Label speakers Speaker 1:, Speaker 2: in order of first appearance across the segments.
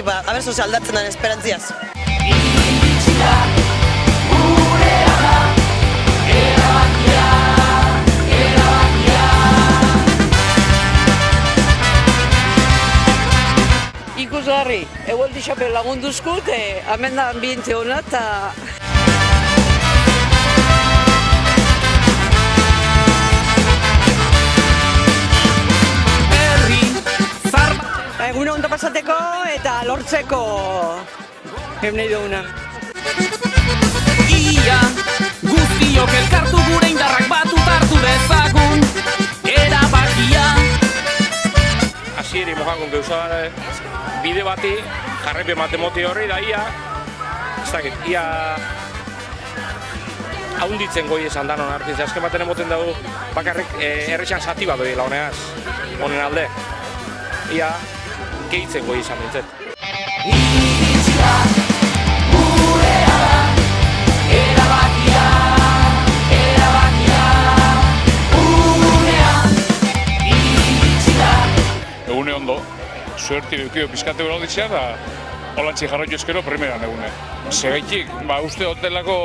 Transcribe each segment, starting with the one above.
Speaker 1: A ver, sozi aldatzen den esperantziaz.
Speaker 2: Ikusgarri, egualdi xapel lagunduzkut, hemen da ambiente hona eta... Eguna ondo pasateko eta lortzeko egin nahi duguna.
Speaker 3: Ia, guztiok elkartu gure indarrak batuta hartu dezagun erabakia.
Speaker 4: Hasieri mojakun geuzabara bide bati jarrepe matemoti horri da ia ez dakit, ia haunditzen goi esan danon hartin. Azken baten emoten dugu bakarrik errexan zati bat doiela honegaz, honen alde. Ia gehitzen goi izan nintzen.
Speaker 3: Iritsia, gurea da, erabakia, unea, iritsia.
Speaker 5: Egune ondo, suerti dukio pizkate gura ditzea da holantzi jarraitu ezkero primeran egune. Segaitik, uste hotelako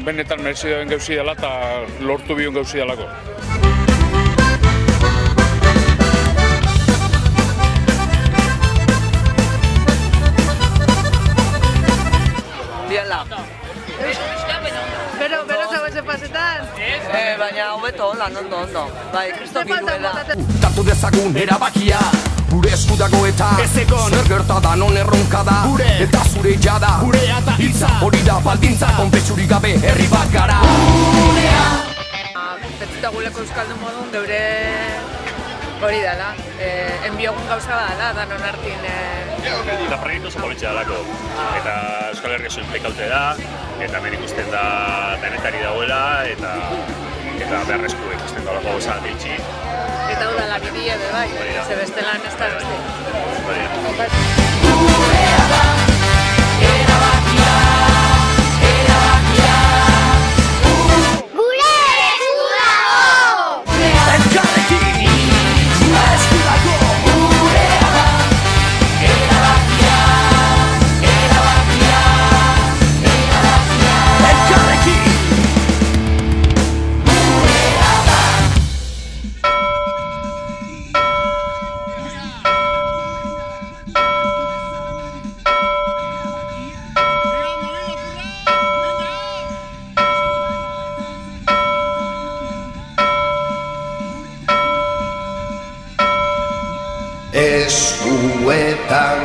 Speaker 5: benetan merezi duen gauzi dela eta lortu bion gauzi delako.
Speaker 2: Biela. Bero zagoetzen pasetan? Baina hobeto, ondo. Bai, kristo biruela.
Speaker 6: Tartu dezagun erabakia, gure esku dago eta
Speaker 3: Ezekon
Speaker 6: zer gerta da non erronka da
Speaker 3: Gure
Speaker 6: eta zure jada
Speaker 3: Gurea eta hitza
Speaker 6: hori da baldintza konpetsurik gabe herri bat gara.
Speaker 2: Betzuta guleko euskaldun modun geure hori dela. Enbiogun gauza dela, danon hartin...
Speaker 7: Eta proiektu oso politxea dalako. Eta Euskal Herria oso inplikaute da, eta hemen ikusten da denetari dagoela, eta beharrezko ikusten da olako gozan diltxi.
Speaker 2: Eta hau da la bidie be bai, ze bestelan ez da beste.
Speaker 3: Gurea da, erabakia.
Speaker 8: Gure esku dago!
Speaker 6: Elkarrekin esku dago!
Speaker 3: Gurea da, erabakia.
Speaker 6: Elkarrekin!
Speaker 3: Gurea da.
Speaker 9: Eskuetan,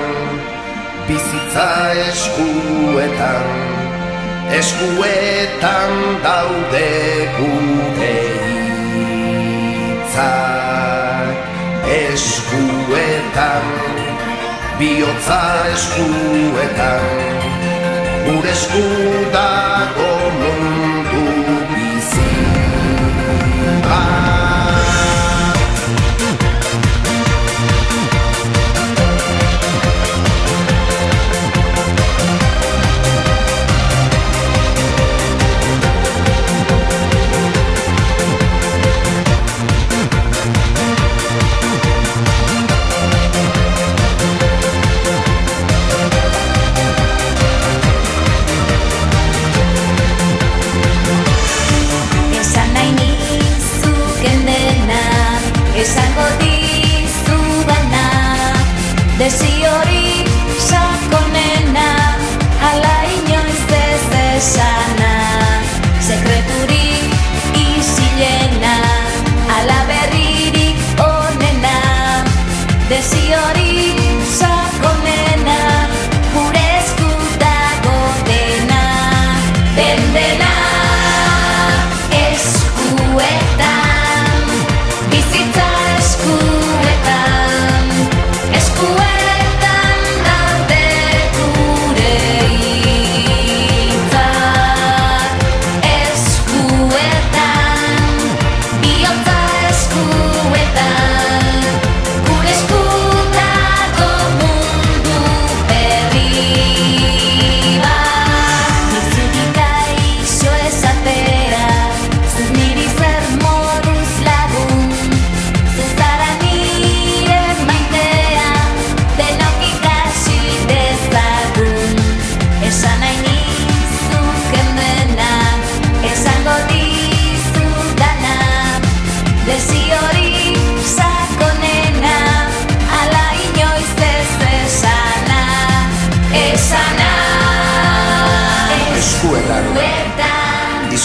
Speaker 9: bizitza eskuetan, eskuetan daude gure hitzak. Eskuetan, bihotza eskuetan, gure esku dago mundu bizi bat.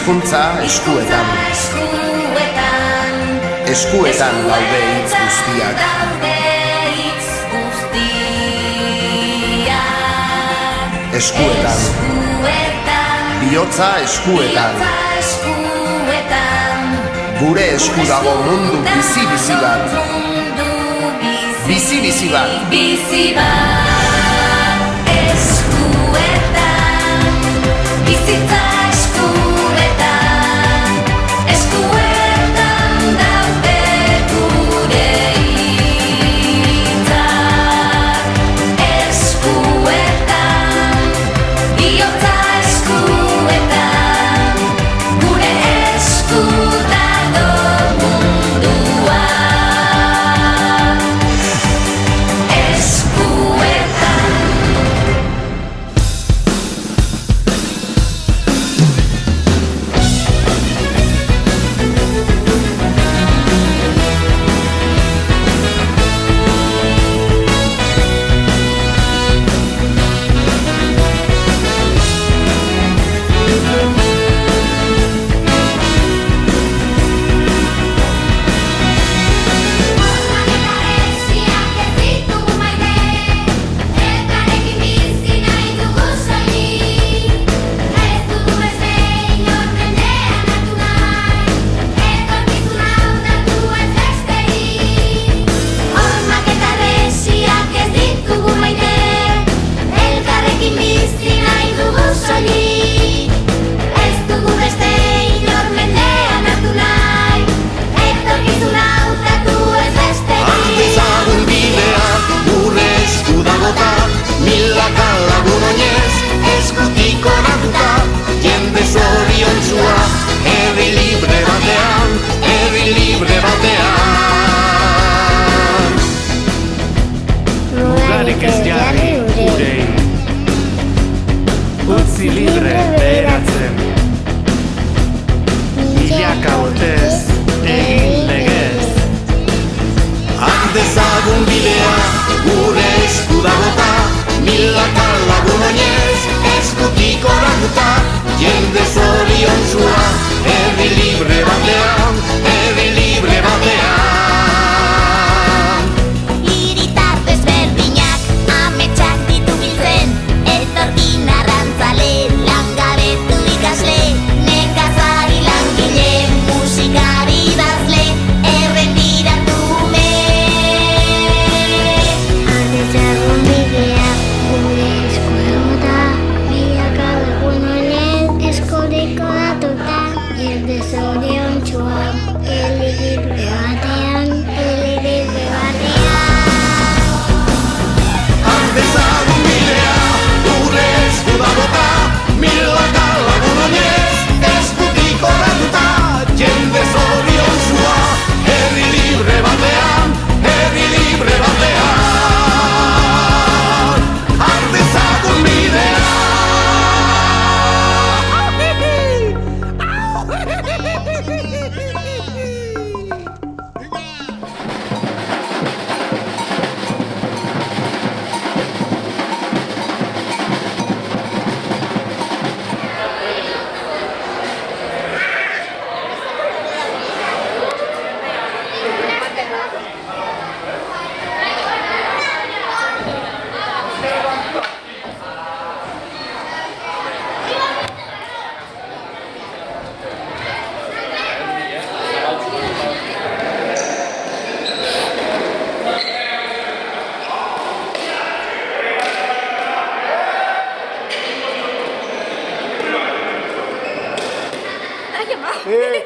Speaker 9: hizkuntza eskuetan. Eskuetan daude hitz guztiak. Eskuetan. Bihotza eskuetan. Gure esku dago mundu bizi-bizi bat. Bizi-bizi bat.
Speaker 8: Eskuetan, bizitza eskuetan, eskuetan daude gure hitzak. Eskuetan, bihotza eskuetan, gure esku dago mundua. Eskuetan.
Speaker 9: Dezagun bidea, gure esku dagota, milaka lagun oinez, eskutik onartuta, jende zoriontsua, herri libre batean, herri libre batean.
Speaker 3: Mugarik ez jarri gurei, utzi libre beheratzen, milaka urtez egin legez.
Speaker 9: Dezagun bidea, gure esku dagota, milaka lagun oinez, eskutik onartuta, jende zoriontsua, herri libre batean, herri libre batean.
Speaker 8: Hiritar desberdinak ametsak ditu biltzen, etorkin arrantzale, langabetu ikasle, nekazari langile, musikari idazle, erretiratu me. Dezagun bidea, gure esku dagota, milaka lagun oinez, eskutik onartuta, jende zoriontsua, herri libre batean, herri libre batean.
Speaker 9: Dezagun bidea, gure esku dagota, milaka lagun oinez, eskutik onartuta, jende zoriontsua, herri libre batean, herri libre batean. Dezagun bidea.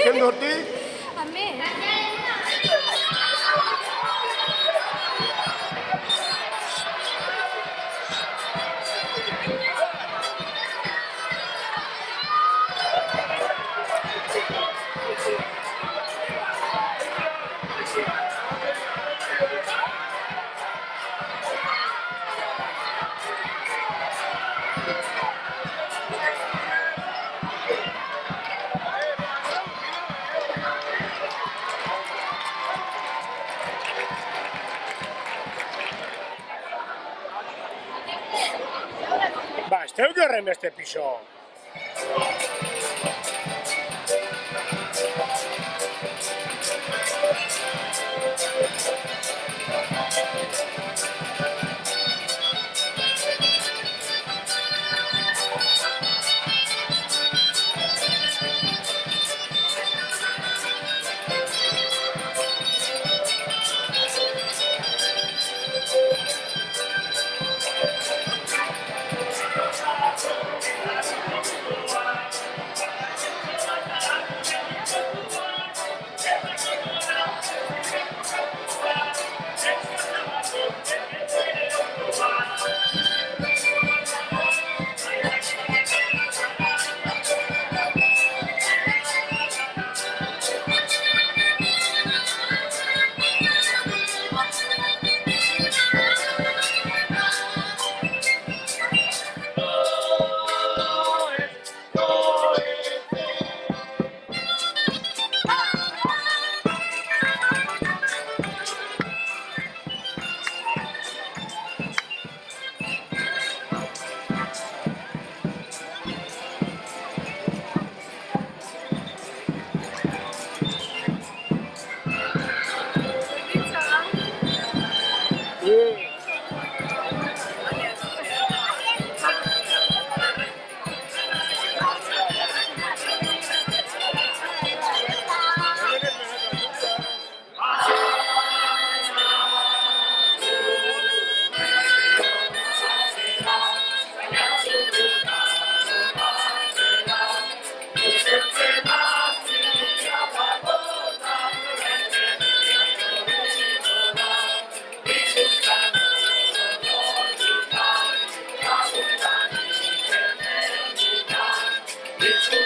Speaker 9: Kendu hortik?
Speaker 10: Ez teuk horren beste piso.
Speaker 8: Música